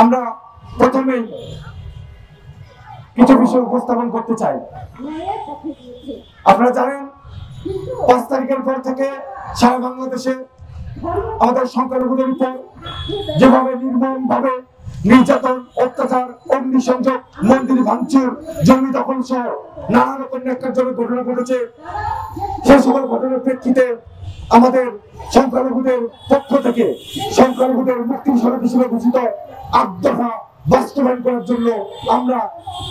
আমরা প্রথমে কিছু বিষয় উপস্থাপন করতে চাই। আপনারা জানেন 5 তারিখের পর থেকে সারা বাংলাদেশে আমাদের সংখ্যালঘুদের উপর যেভাবে নির্মমভাবে নির্যাতন, অত্যাচার, অগ্নিসংযোগ, মন্দির ভাঙচুর, জমি দখল সহ নানা রকম ন্যাক্কারজনক ঘটনা ঘটেছে, সেই সকল ঘটনার প্রেক্ষিতে আমাদের সংখ্যালঘুদের পক্ষ থেকে সংখ্যালঘুদের মুক্তির সনদ হিসেবে ঘোষিত 8 দফা বাস্তবায়ন করার জন্য আমরা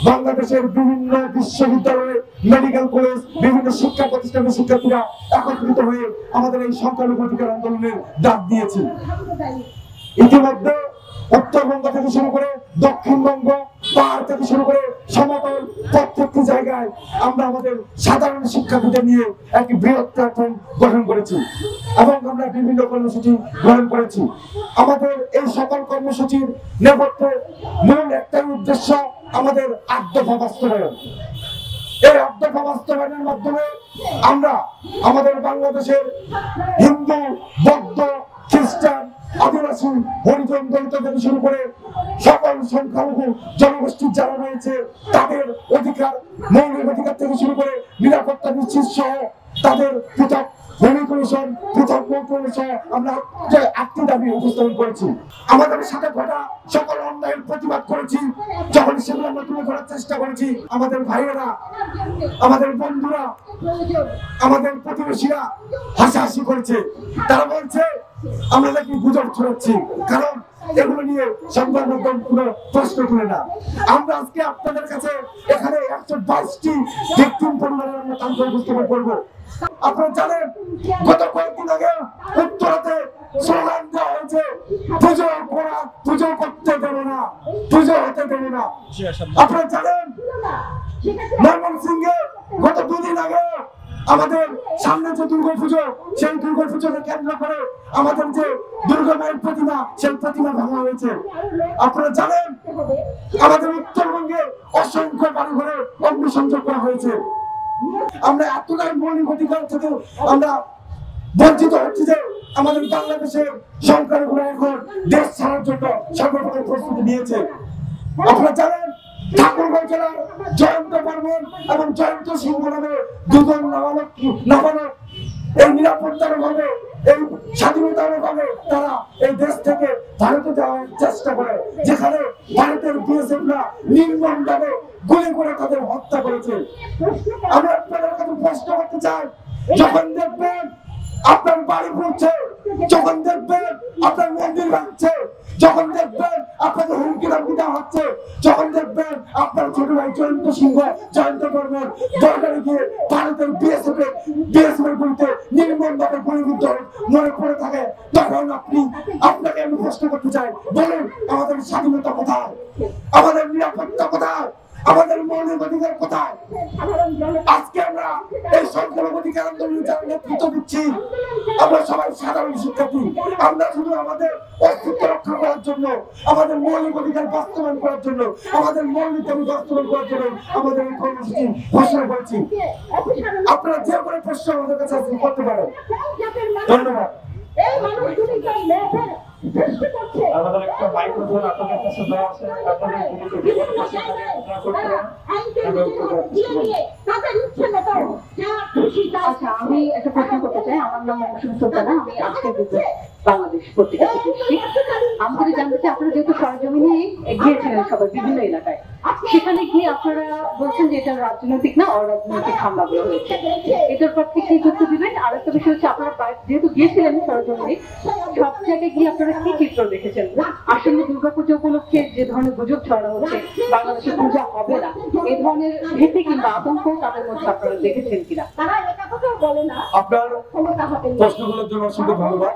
বাংলাদেশের বিভিন্ন বিশ্ববিদ্যালয়, মেডিকেল কলেজ, বিভিন্ন শিক্ষা প্রতিষ্ঠানের শিক্ষার্থীরা একত্রিত হয়ে আমাদের এই সংখ্যালঘু অধিকার আন্দোলনের ডাক দিয়েছি। ইতিমধ্যে উত্তরবঙ্গ থেকে শুরু করে দক্ষিণবঙ্গ, পাহাড় থেকে শুরু করে সমতল প্রত্যেকটি জায়গায় আমরা আমাদের সাধারণ শিক্ষার্থীদের নিয়ে একটি বৃহৎ প্ল্যাটফর্ম গঠন করেছি এবং আমরা বিভিন্ন কর্মসূচি গ্রহণ করেছি। আমাদের এই সকল কর্মসূচির নেপথ্যে মূল একটাই উদ্দেশ্য, আমাদের 8 দফা বাস্তবায়ন। এই 8 দফা বাস্তবায়নের মাধ্যমে আমরা আমাদের বাংলাদেশের হিন্দু, বৌদ্ধ, খ্রিস্টান, আদিবাসী, হরিজন, দলিত থেকে শুরু করে সকল সংখ্যালঘু জনগোষ্ঠীর যারা রয়েছে তাদের অধিকার, মৌলিক অধিকার থেকে শুরু করে নিরাপত্তা নিশ্চিত সহ তাদের পৃথক ভূমি কমিশন, পৃথক কমিশন আমরা 8টি দাবি উপস্থাপন করেছি। আমাদের সাথে ঘটা সকল অন্যায়ের প্রতিবাদ করেছি, যখন সেগুলো আমরা তুলে ধরার চেষ্টা করেছি। আমাদের ভাইয়েরা, আমাদের বন্ধুরা, আমাদের প্রতিবেশীরা হাসাহাসি করেছে। তারা বলছে আমরা নাকি গুজব ছড়াচ্ছি, কারণ এগুলো নিয়ে সংবাদ মাধ্যম কোনো প্রশ্ন তুলে না। আমরা আজকে আপনাদের কাছে এখানে 122টি ভিকটিম পরিবারের আমরা তান্ত্রিক উপস্থাপন করবো। আপনারা জানেন গত কয়েকদিন আগে উত্তরাতে স্লোগান দেওয়া হয়েছে, পুজো করা, পুজো করতে দেবো না, পুজো হতে দেবো না। আপনারা জানেন ময়মনসিংহে গত 2 দিন আগে আমাদের সামনে যে দুর্গাপুজো, সেই দুর্গাপুজোকে কেন্দ্র করে আমাদের যে দুর্গা মায়ের প্রতিমা, সেই প্রতিমা ভাঙা হয়েছে। আপনারা জানেন আমাদের উত্তরবঙ্গে অসংখ্য বাড়িঘরে অগ্নিসংযোগ করা হয়েছে। আমরা এতটাই মৌলিক অধিকার থেকে আমরা বঞ্চিত হচ্ছি যে আমাদের বাংলাদেশের সংখ্যালঘুরা এখন দেশ ছাড়ার জন্য সর্বপ্রথম প্রস্তুতি নিয়েছে। আপনারা জানেন ঠাকুরগাঁও জেলার জয়ন্ত বর্মন এবং জয়ন্ত সিংহ নামে 2 জন নাবালক এই নিরাপত্তার ভাবে, এই স্বাধীনতার ভাবে তারা এই দেশ থেকে ভারতে যাওয়ার চেষ্টা করে, যেখানে ভারতের বিএসএফরা নির্মমভাবে গুলি করে তাদের হত্যা করেছে। আমরা আপনাদের কাছে প্রশ্ন করতে চাই, যখন দেখবেন আপনার বাড়ি পড়ছে, যখন দেখবেন আপনার মন্দির ভাঙছে, যখন দেখবেন আপনাদের হুমকি ধামকি দেওয়া হচ্ছে, যখন দেখবেন আপনার ছোট ভাই জয়ন্ত সিংহ, জয়ন্ত বর্মন দরকারে গিয়ে ভারতের বিএসএফের গুলিতে নির্মমভাবে গুলিবিদ্ধ মনে পড়ে থাকে, তখন আপনাকে আমি প্রশ্ন করতে চাই, বলুন আমাদের স্বাধীনতা কোথায়, আমাদের নিরাপত্তা কোথায়, আমাদের মৌলিক অধিকার কোথায়? আজকে আমরা এই সংখ্যালঘু অধিকার আন্দোলনের যারা নেতৃত্ব দিচ্ছি, আমরা সবাই সাধারণ শিক্ষার্থী। আমরা শুধু আমাদের অস্তিত্ব রক্ষা করার জন্য, আমাদের মৌলিক অধিকার বাস্তবায়ন করার জন্য, আমাদের মৌলিক দাবি বাস্তবায়ন করার জন্য আমাদের এই কর্মসূচি ঘোষণা করেছি। আপনারা যে কোনো প্রশ্ন আমাদের কাছে করতে পারেন। ধন্যবাদ। আমাদের একটা মাইক্রোফোন আপনাদের কাছে দেওয়া আছে, আপনাদের আচ্ছা, আমি একটা প্রশ্ন করতে চাই। আমার নাম মৌসুমী সুলতানা, আমি আজকের বাংলাদেশ পত্রিকা থেকে এসেছি। আমি যদি জানতে চাই, আপনারা যেহেতু সরজমিনে গিয়েছিলেন সবাই বিভিন্ন এলাকায়, সেখানে গিয়ে আপনারা বলছেন যে এটা রাজনৈতিক না অরাজনৈতিক হামলাগুলো হয়েছে, এটার পর থেকে যুক্ত দিবেন। আর একটা বিষয় হচ্ছে, আপনারা যেহেতু গিয়েছিলেন সরজমিনে, সব জায়গায় গিয়ে আপনারা কি চিত্র দেখেছেন? আসলে দুর্গাপুজো উপলক্ষে যে ধরনের গুজব ছড়ানো হচ্ছে বাংলাদেশে পূজা হবে না, এই ধরনের ভীতি কিংবা আতঙ্ক তাদের মধ্যে আপনারা দেখেছেন কিনা? আপনার প্রশ্নগুলোর জন্য অসংখ্য ধন্যবাদ।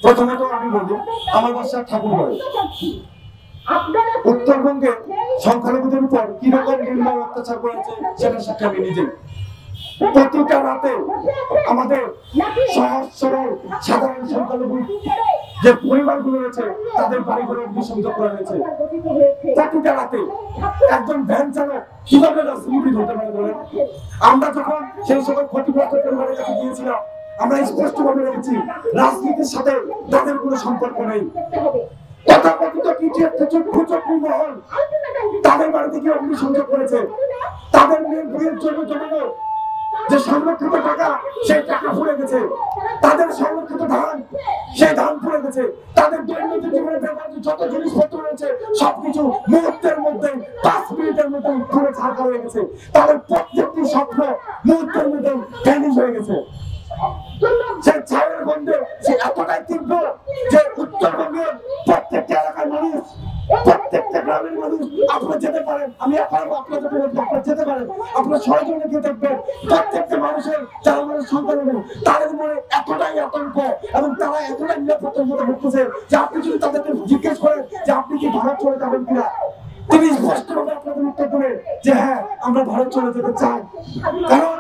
প্রথমত আমি বলবো, আমার বাসা ঠাকুরগাঁও। উত্তরবঙ্গে সংখ্যালঘুদের উপর কিরকম নির্মম অত্যাচার করেছে সেটা সাক্ষী আমি নিজে। প্রতিটা রাতে আমাদের সহজ সরল সাধারণ সংখ্যালঘু যে পরিবারগুলো রয়েছে তাদের বাড়িঘরে অগ্নিসংযোগ করা হয়েছে। প্রতিটা রাতে একজন ভ্যান চালক কিভাবে রাজনীতিবিদ হতে পারে বলেন? আমরা যখন সেই সকল ক্ষতিগ্রস্ত পরিবারের কাছে গিয়েছিলাম, আমরা স্পষ্টভাবে বলেছি রাজনীতির সাথে তাদের কোনো সম্পর্ক নেই। তথাকথিত কিছু একটা চক্ষু মহল তাদের বাড়িতে গিয়ে অগ্নিসংযোগ করেছে, তাদের মেয়ের বিয়ের জন্য জমানো যে সংরক্ষিত টাকা সেই টাকা ফুরে গেছে, তাদের সংরক্ষিত ধান সেই ধান ফুরে গেছে, তাদের দৈনন্দিন জীবনে ব্যবহৃত যত জিনিসপত্র রয়েছে সবকিছু মুহূর্তের মধ্যে 5 মিনিটের মধ্যে পুরো ছাড়া হয়ে গেছে, তাদের প্রত্যেকটি স্বপ্ন মুহূর্তের মধ্যে ভ্যানিশ হয়ে গেছে। সে ছায়ের গন্ধে সে এতটাই তীব্র যে উত্তরবঙ্গের প্রত্যেকটা এলাকার মানুষ, প্রত্যেকটা গ্রামের মানুষ, আপনারা যেতে পারেন, আমি আপনারা যেতে পারেন, আপনারা সরাসরি গিয়ে দেখবেন প্রত্যেকটা মানুষের যারা মানুষ সন্তান হবে তাদের মনে এতটাই আতঙ্ক এবং তারা এতটাই নিরাপত্তার মধ্যে ভুগতেছে যে আপনি যদি তাদেরকে জিজ্ঞেস করেন যে আপনি কি ভারত চলে যাবেন কিনা, তিনি স্পষ্টভাবে আপনাদের উত্তর দেবেন যে হ্যাঁ আমরা ভারত চলে যেতে চাই, কারণ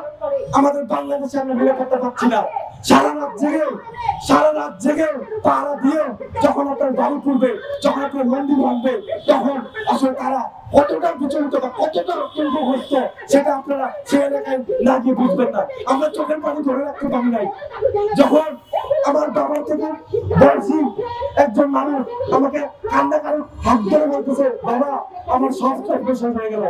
আমাদের বাংলাদেশে আমরা নিরাপত্তা পাচ্ছি না। সারা রাত জেগে পাহারা দিয়ে যখন আপনার বাড়ি খুলবে, যখন আপনার মন্দির ভাঙবে, তখন আসলে তারা কতটা বিচলিত বা কতটা আতঙ্কগ্রস্ত সেটা আপনারা সে এলাকায় না গিয়ে বুঝবেন না। আমরা চোখের পানি ধরে রাখতে পারি নাই। যখন আমার বাবা থেকে বয়সী একজন মানুষ আমাকে কান্নাকারি হাত ধরে বলতেছে, বাবা আমার সব অপারেশন হয়ে গেল,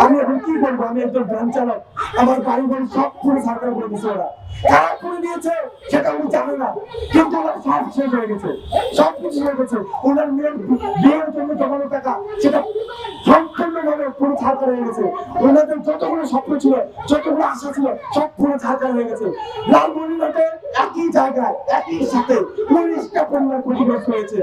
আমি এখন কি করবো, আমি একজন ভ্যান চালক, আমার বাড়ি বাড়ি সব পুরো সরকার করে দিচ্ছে, ওরা কারা করে দিয়েছে সেটা উনি জানে না, কিন্তু ওরা সব শেষ হয়ে গেছে, সব কিছু হয়ে গেছে। ওনার মেয়ের বিয়ের জন্য জমানো টাকা সেটা সম্পূর্ণভাবে পুরো ছাড়া হয়ে গেছে। ওনাদের যতগুলো স্বপ্ন ছিল, যতগুলো আশা ছিল, সব পুরো ছাড়া হয়ে গেছে। লালমনিরহাটে একই জায়গায় একই সাথে 19টা পরিবার ক্ষতিগ্রস্ত হয়েছে।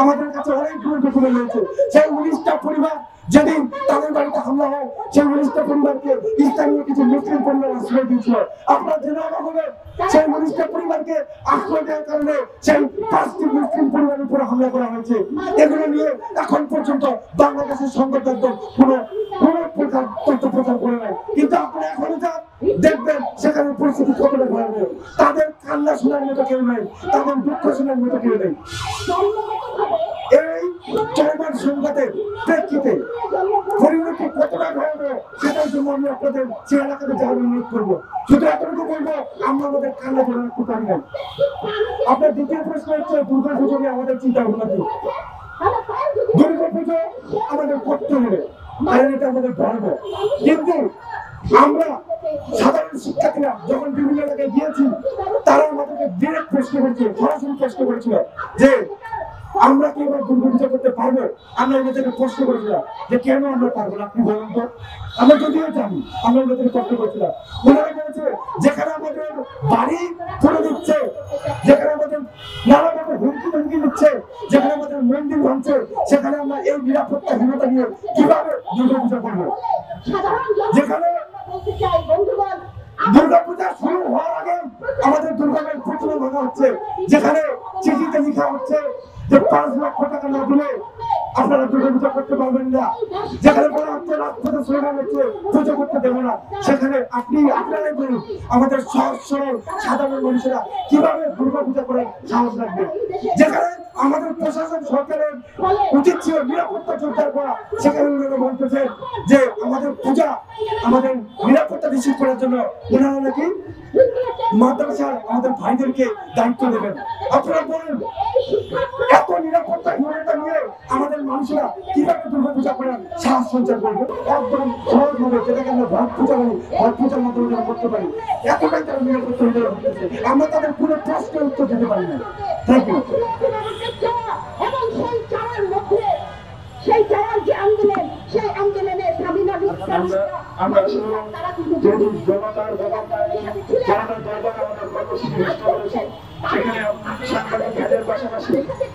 আমাদের কাছে অনেকগুলো ডকুমেন্ট রয়েছে। সেই 19টা পরিবার যেদিন তাদের বাড়িতে হামলা হয়, সেই 19টা পরিবারকে স্থানীয় কিছু মুসলিম পরিবার আশ্রয় দিয়েছিল। আপনার জেনে অবাক হবেন, সেই 19টা পরিবারকে আশ্রয় দেওয়ার কারণে সেই 5টি মুসলিম পরিবারের উপরে হামলা করা হয়েছে। এগুলো নিয়ে এখন পর্যন্ত বাংলাদেশের সংবাদদাতা কোনো প্রকার তথ্য প্রচার করে নাই, কিন্তু আপনারা এখনো যা দেখবেন সেখানে পরিস্থিতি কতটা ভয়াবহ। তাদের কান্না শোনার মতো কেউ নেই, তাদের দুঃখ শোনার মতো কেউ নেই। এই চলমান সংবাদের প্রেক্ষিতে পরিণতি কতটা ভয়াবহ সেটার জন্য আমি আপনাদের সে এলাকাতে যাওয়ার অনুরোধ করবো। শুধু এতটুকু বলবো, আমরা আমাদের কান্না ধরে রাখতে পারি না। আপনার দ্বিতীয় প্রশ্ন হচ্ছে দুর্গাপুজো নিয়ে আমাদের চিন্তা ভাবনা কি? দুর্গাপুজো আমাদের করতে হবে, কারণ এটা আমাদের গর্ব। কিন্তু আমরা সাধারণ শিক্ষার্থীরা যখন বিভিন্ন এলাকায় গিয়েছি, তারা আমাদেরকে ডিরেক্ট প্রশ্ন করেছিল, সরাসরি প্রশ্ন করেছিল যে আমরা কি এবার দুর্গাপূজা করতে পারবো? আমরা ওদেরকে প্রশ্ন করেছিলাম যে কেন আমরা পারবো না, আপনি বলুন তো। আমরা যদিও জানি, আমরা ওদেরকে প্রশ্ন করেছিলাম। ওনারা বলেছে যেখানে আমাদের বাড়ি তুলে দিচ্ছে, যেখানে আমাদের নানাভাবে হুমকি দিচ্ছে, যেখানে আমাদের মন্দির ভাঙছে, সেখানে আমরা এই নিরাপত্তাহীনতা নিয়ে কিভাবে দুর্গাপূজা করবো? যেখানে দুর্গাপূজা শুরু হওয়ার আগে আমাদের দুর্গামের প্রতিমা ভাঙা হচ্ছে, যেখানে চিঠিতে লেখা হচ্ছে যে 5 লক্ষ টাকা না দিলে আপনারা দুর্গাপূজা করতে পারবেন না, যেখানে বলা হচ্ছে রাজপথে স্লোগান হচ্ছে পুজো করতে দেবো না, সেখানে আপনারাই বলুন আমাদের সহজ সরল সাধারণ মানুষেরা কিভাবে দুর্গাপূজা করে সাহস রাখবে? যেখানে আমাদের প্রশাসন সরকারের উচিত ছিল নিরাপত্তা জোরদার করা, সেখানে ওনারা বলতেছে যে আমাদের পূজা, আমাদের নিরাপত্তা নিশ্চিত করার জন্য ওনারা নাকি মাদ্রাসার আমাদের ভাইদেরকে দায়িত্ব দেবেন। আপনারা বলেন এত নিরাপত্তাহীনতা নিয়ে আমাদের মানুষেরা কিভাবে দুর্গাপূজা করার সাহস সঞ্চার করবে? একদম সহজভাবে, যেটাকে আমরা ভট পূজা বলি, ভট পূজার মাধ্যমে যারা করতে পারি, এতটাই তারা নিরাপত্তাহীনতা করতেছে, আমরা তাদের কোনো প্রশ্নের উত্তর দিতে পারি না। Thank you. সেই চাওয়ার যে আন্দোলন, সেই আন্দোলনে আমরা যেহেতু জনতার দরবার আমাদের কর্মসূচি নষ্ট করেছে, সেখানে সাংবাদিক ভাইদের পাশাপাশি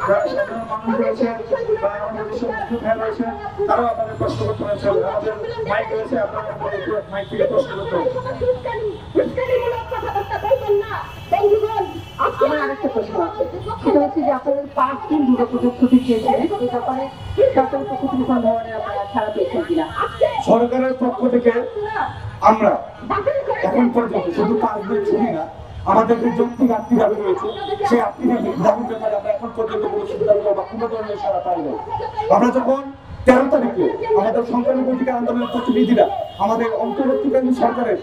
যারা সাধারণ মানুষ রয়েছে বা আমাদের যেসব ভাই রয়েছে তারাও আপনাদের প্রশ্ন করতে হয়েছে। আমাদের মাইক রয়েছে, আপনাদের মাইক থেকে প্রশ্ন করতে হবে। আমার আরেকটা প্রশ্ন আছে, সেটা হচ্ছে যে আপনাদের 5 দিন দুর্গাপুজোর ছুটি চেয়েছিলেন, এই ব্যাপারে সরকারের পক্ষ থেকে কোন ধরনের আপনারা ছাড়া পেয়েছেন কিনা? সরকারের পক্ষ থেকে আমরা এখন পর্যন্ত শুধু 5 দিন ছুটি না, আমাদের যে যৌক্তিক আর্থিক দাবি রয়েছে, সেই আর্থিক দাবির ব্যাপারে আমরা এখন পর্যন্ত কোনো সিদ্ধান্ত বা কোনো ধরনের সাড়া পাই নাই। আমরা যখন 13 তারিখে আমাদের সংখ্যালঘু অধিকার আন্দোলনের প্রতিনিধিরা আমাদের অন্তর্বর্তীকালীন সরকারের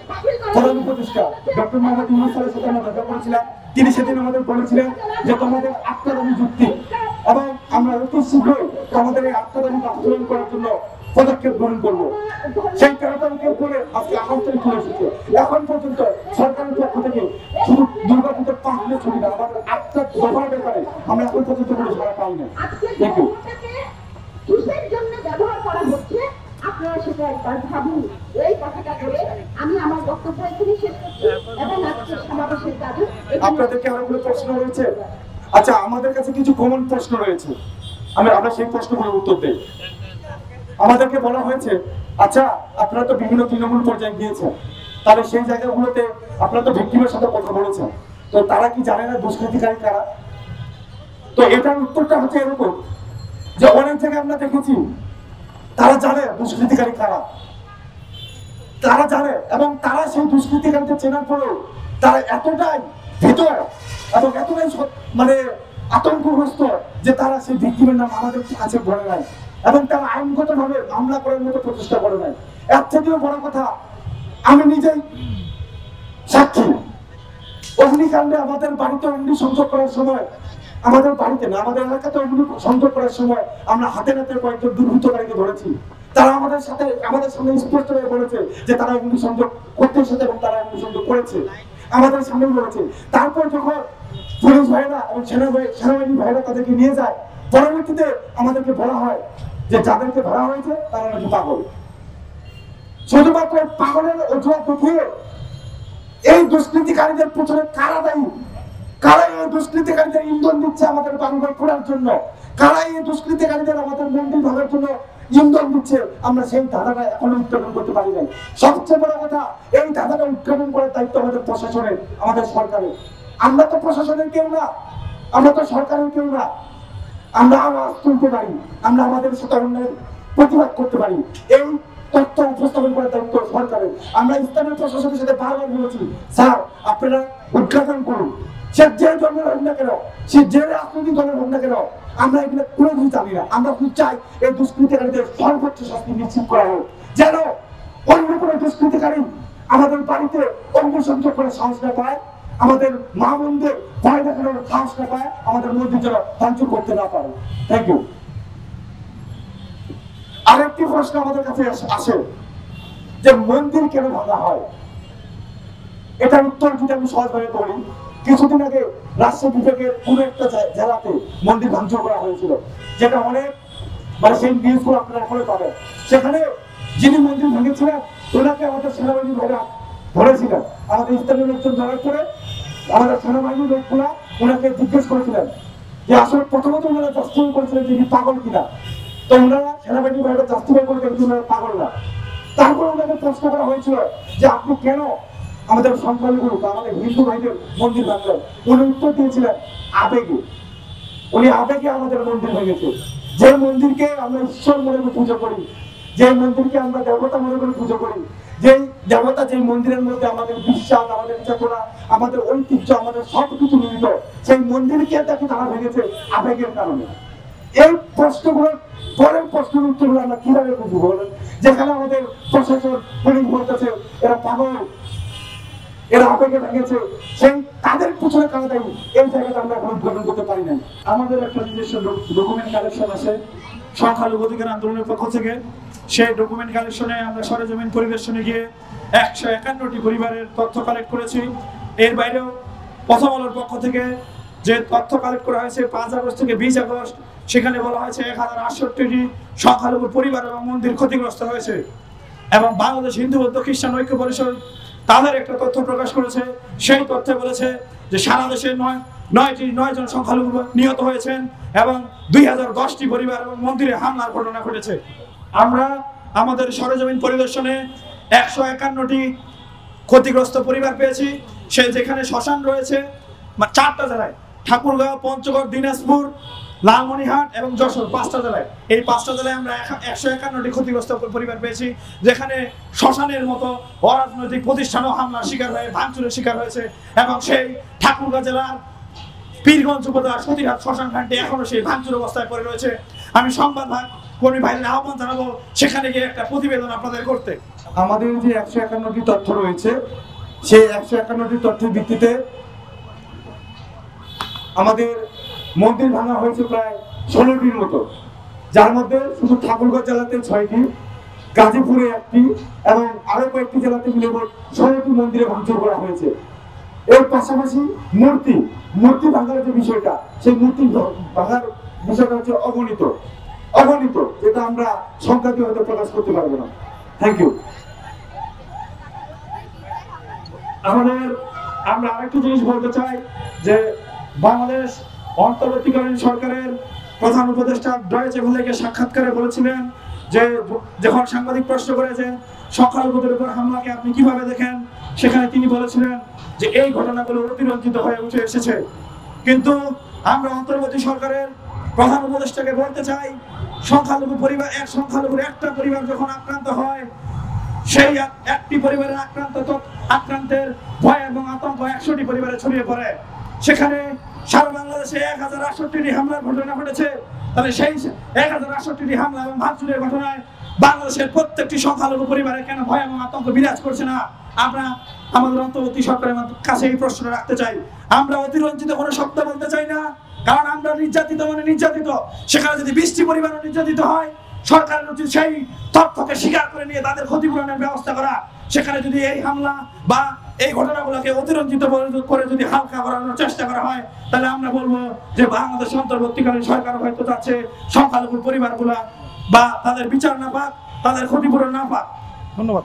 প্রধান উপদেষ্টা ডক্টর মোহাম্মদ ইউনূস স্যারের সাথে আমরা দেখা করেছিলাম, তিনি সেদিন আমাদের বলেছিলেন যে তোমাদের আত্মদাবী যুক্তি এবং আমরা অতি শীঘ্রই আমাদের এই আত্মদানী বাস্তবায়ন করার জন্য পদক্ষেপ গ্রহণ করবো। সেই 13 তারিখের পরে আজকে 28 তারিখ চলে এসেছে। এখন পর্যন্ত সরকারের পক্ষ থেকে শুধু দুর্গাপুজোর 5 দিনের ছুটি না, আমাদের 8টা দফার ব্যাপারে আমরা এখন পর্যন্ত কোনো সাড়া পাই না। Thank you. কিসের জন্য ব্যবহার করা হচ্ছে আপনারা সেটা একবার ভাবুন। এই কথাটা বলে আমি আমার বক্তব্য এখানে শেষ করছি এবং আজকের সমাবেশের কাজে আপনাদের কি আরো কোনো প্রশ্ন রয়েছে? আচ্ছা, আমাদের কাছে কিছু কমন প্রশ্ন রয়েছে, আমরা সেই প্রশ্নগুলোর উত্তর দেই। আমাদেরকে বলা হয়েছে, আচ্ছা আপনারা তো বিভিন্ন তৃণমূল পর্যায়ে গিয়েছেন, তাহলে সেই জায়গাগুলোতে আপনারা তো ভিক্টিমের সাথে কথা বলেছেন, তো তারা কি জানে না দুষ্কৃতিকারী কারা? তো এটার উত্তরটা হচ্ছে এরকম যে অনেক জায়গায় আমরা দেখেছি তারা জানে দুষ্কৃতিকারী কারা, তারা জানে, এবং তারা সেই দুষ্কৃতিকারীকে চেনার পরেও তারা এতটাই ভীতর এবং এতটাই মানে আতঙ্কগ্রস্ত যে তারা সেই ভিক্টিমের নাম আমাদের কাছে বলে নাই এবং তারা আইনগতভাবে মামলা করার মতো প্রচেষ্টা করে নাই। এর থেকেও বড় কথা, আমি নিজেই সাক্ষী, অগ্নিকাণ্ডে আমাদের বাড়িতে অগ্নি সংযোগ করার সময়, আমাদের বাড়িতে না আমাদের এলাকাতে অগ্নি সংযোগ করার সময় আমরা হাতে নাতে কয়েকজন দুর্বৃত্তকারীকে ধরেছি। তারা আমাদের সামনে স্পষ্ট হয়ে বলেছে যে তারা অগ্নি সংযোগ করতে এসেছে এবং তারা অগ্নি সংযোগ করেছে, আমাদের সামনে বলেছে। তারপর যখন পুলিশ ভাইরা এবং সেনাবাহিনী ভাইরা তাদেরকে নিয়ে যায়, পরবর্তীতে আমাদেরকে বলা হয় যে যাদেরকে ধরা হয়েছে তারা নাকি পাগল। শুধুমাত্র পাগলের অজুহাত দেখিয়ে এই দুষ্কৃতিকারীদের পেছনে কারা দায়ী, কারা এই দুষ্কৃতিকারীদের ইন্ধন দিচ্ছে আমাদের বাড়িঘর খোলার জন্য, কারা এই দুষ্কৃতিকারীদের আমাদের মন্দির ভাঙার জন্য ইন্ধন দিচ্ছে, আমরা সেই ধাঁধাটা এখনো উত্তোলন করতে পারি নাই। সবচেয়ে বড় কথা, এই ধাঁধাটা উত্তোলন করার দায়িত্ব আমাদের প্রশাসনের, আমাদের সরকারের। আমরা তো প্রশাসনের কেউ না, আমরা তো সরকারের কেউ না। আমরা আওয়াজ তুলতে পারি, আমরা আমাদের সাথে অন্যায় প্রতিবাদ করতে পারি, এই তথ্য উপস্থাপন করার দায়িত্ব সরকারের। আমরা স্থানীয় প্রশাসনের সাথে বারবার বলেছি, স্যার আপনারা উদ্ঘাটন করুন, সে যে ধর্মের হোক না কেন, সে যে রাজনৈতিক দলের হোক না কেন, আমরা এগুলো কোনো কিছু জানি না। আমরা শুধু চাই এই দুষ্কৃতিকারীদের সর্বোচ্চ শাস্তি নিশ্চিত করা হোক, যেন অন্য কোনো দুষ্কৃতিকারী আমাদের বাড়িতে অগ্নিসংযোগ করে সাহস না পায়, আমাদের মা বোনদের ভয় দেখানোর সাহস না পায়, আমাদের মন্দির যেন ভাঙচুর করতে না পারে। Thank you. আরেকটি প্রশ্ন আমাদের কাছে আসে যে মন্দির কেন ভাঙা হয়, এটার উত্তর যদি আমি সহজভাবে বলি, কিছুদিন আগে রাজশাহী বিভাগের কোনো একটা জেলাতে মন্দির ভাঙচুর করা হয়েছিল, যেটা অনেক মানে সেই নিউজগুলো আপনারা এখনো পাবেন। সেখানে যিনি মন্দির ভেঙেছিলেন ওনাকে আমাদের সেনাবাহিনী ভাইরা ধরেছিলেন, আমাদের স্থানীয় লোকজন ধরার পরে আমাদের সেনাবাহিনীর লোকগুলা ওনাকে জিজ্ঞেস করেছিলেন যে আসলে প্রথমত ওনারা জাস্টিফাই করেছিলেন যে পাগল কিনা, তো ওনারা সেনাবাহিনী ভাইরা জাস্টিফাই করেছিলেন যে ওনারা পাগল না। তারপর ওনাকে প্রশ্ন করা হয়েছিল যে আপনি কেন আমাদের সংখ্যালঘু বা আমাদের হিন্দু ভাইদের মন্দির ভাঙলেন? উনি উত্তর দিয়েছিলেন আবেগে, উনি আবেগে আমাদের মন্দির ভেঙেছে। যে মন্দিরকে আমরা ঈশ্বর মনে করে পুজো করি, যে মন্দিরকে আমরা দেবতা মনে করে পুজো করি, যেই দেবতা যে মন্দিরের মধ্যে আমাদের বিশ্বাস, আমাদের চেতনা, আমাদের ঐতিহ্য, আমাদের সবকিছু নিহিত, সেই মন্দিরকে দেখে তারা ভেঙেছে আবেগের কারণে। এই প্রশ্নগুলোর পরের প্রশ্নের উত্তরগুলো আমরা কিভাবে বুঝবো বলেন? যেখানে আমাদের প্রশাসন পুলিশ বলতেছে এরা পাগল, এরা আবেগে ভেঙেছে, সেই তাদের পিছনে কারা দায়ী, এই জায়গাটা আমরা এখন উদ্ঘাটন করতে পারি না। আমাদের একটা নিজস্ব ডকুমেন্ট কালেকশন আছে সংখ্যালঘু অধিকার আন্দোলনের পক্ষ থেকে। সেই ডকুমেন্ট কালেকশনে আমরা সরেজমিন পরিদর্শনে গিয়ে 151টি পরিবারের তথ্য কালেক্ট করেছি। এর বাইরেও প্রথম আলোর পক্ষ থেকে যে তথ্য কালেক্ট করা হয়েছে 5 আগস্ট থেকে 20 আগস্ট, সেখানে বলা হয়েছে 1068টি সংখ্যালঘু পরিবার এবং মন্দির ক্ষতিগ্রস্ত হয়েছে। এবং বাংলাদেশ হিন্দু বৌদ্ধ খ্রিস্টান ঐক্য পরিষদ তাদের একটা তথ্য প্রকাশ করেছে, সেই তথ্যে বলেছে যে সারা দেশে 9 জন সংখ্যালঘু নিহত হয়েছেন এবং 2010টি পরিবার এবং মন্দিরে হামলার ঘটনা ঘটেছে। আমরা আমাদের সরেজমিন পরিদর্শনে 151টি ক্ষতিগ্রস্ত পরিবার পেয়েছি। যেখানে শ্মশান রয়েছে 4টা জেলায়, ঠাকুরগাঁও, পঞ্চগড়, দিনাজপুর, লালমনিরহাট এবং যশোর, 5টা জেলায়। এই 5টা জেলায় আমরা 151টি ক্ষতিগ্রস্ত পরিবার পেয়েছি, যেখানে শ্মশানের মতো অরাজনৈতিক প্রতিষ্ঠানও হামলার শিকার হয়ে ভাঙচুরের শিকার হয়েছে। এবং সেই ঠাকুরগাঁও জেলার পীরগঞ্জ উপজেলার সতীরহাট শ্মশান ঘাটটি এখনো সেই ভাঙচুর অবস্থায় পড়ে রয়েছে। আমি সংবাদ কর্মী ভাইদের আহ্বান জানাবো সেখানে গিয়ে একটা প্রতিবেদন আপনাদের করতে। আমাদের যে 151টি তথ্য রয়েছে, সেই 151টি তথ্যের ভিত্তিতে আমাদের মন্দির ভাঙা হয়েছে প্রায় 16টির মতো, যার মধ্যে শুধু ঠাকুরগাঁও জেলাতে 6টি, গাজীপুরে 1টি এবং আরো কয়েকটি জেলাতে মিলে মোট 16টি মন্দিরে ভাঙচুর করা হয়েছে। এর পাশাপাশি মূর্তি ভাঙার যে বিষয়টা, সেই মূর্তি ভাঙার বিষয়টা হচ্ছে অগণিত, যেটা আমরা সংখ্যা দিয়ে হয়তো প্রকাশ করতে পারবো না। Thank you. আমরা আরেকটি জিনিস বলতে চাই যে বাংলাদেশ অন্তর্বর্তীকালীন সরকারের প্রধান উপদেষ্টা ডয়েচে ভেলেকে সাক্ষাৎকারে বলেছিলেন যে যখন সাংবাদিক প্রশ্ন করেছে সংখ্যালঘুদের উপর হামলাকে আপনি কিভাবে দেখেন, সেখানে তিনি বলেছিলেন যে এই ঘটনাগুলো অতিরঞ্জিত হয়ে উঠে এসেছে। কিন্তু আমরা অন্তর্বর্তী সরকারের প্রধান উপদেষ্টাকে বলতে চাই, সংখ্যালঘুর একটা পরিবার যখন আক্রান্ত হয়, সেই একটি পরিবারের আক্রান্তের ভয় এবং আতঙ্ক 100টি পরিবারে ছড়িয়ে পড়ে। সেখানে সারা বাংলাদেশে 1068টি হামলার ঘটনা ঘটেছে। তাহলে সেই 1068টি হামলা এবং ভাঙচুরের ঘটনায় বাংলাদেশের প্রত্যেকটি সংখ্যালঘু পরিবারে কেন ভয় এবং আতঙ্ক বিরাজ করছে না? আমরা আমাদের অন্তর্বর্তী সরকারের কাছে এই প্রশ্নটা রাখতে চাই। আমরা অতিরঞ্জিত কোনো শব্দ বলতে চাই না, কারণ আমরা নির্যাতিত মানে নির্যাতিত। সেখানে যদি 20টি পরিবারও নির্যাতিত হয়, সরকারের উচিত সেই তথ্যকে স্বীকার করে নিয়ে তাদের ক্ষতিপূরণের ব্যবস্থা করা। সেখানে যদি এই হামলা বা এই ঘটনাগুলোকে অতিরঞ্জিত করে যদি হালকা করানোর চেষ্টা করা হয়, তাহলে আমরা বলবো যে বাংলাদেশ অন্তর্বর্তীকালীন সরকার হয়তো চাচ্ছে সংখ্যালঘু পরিবারগুলা বা তাদের বিচার না পাক, তাদের ক্ষতিপূরণ না পাক। ধন্যবাদ।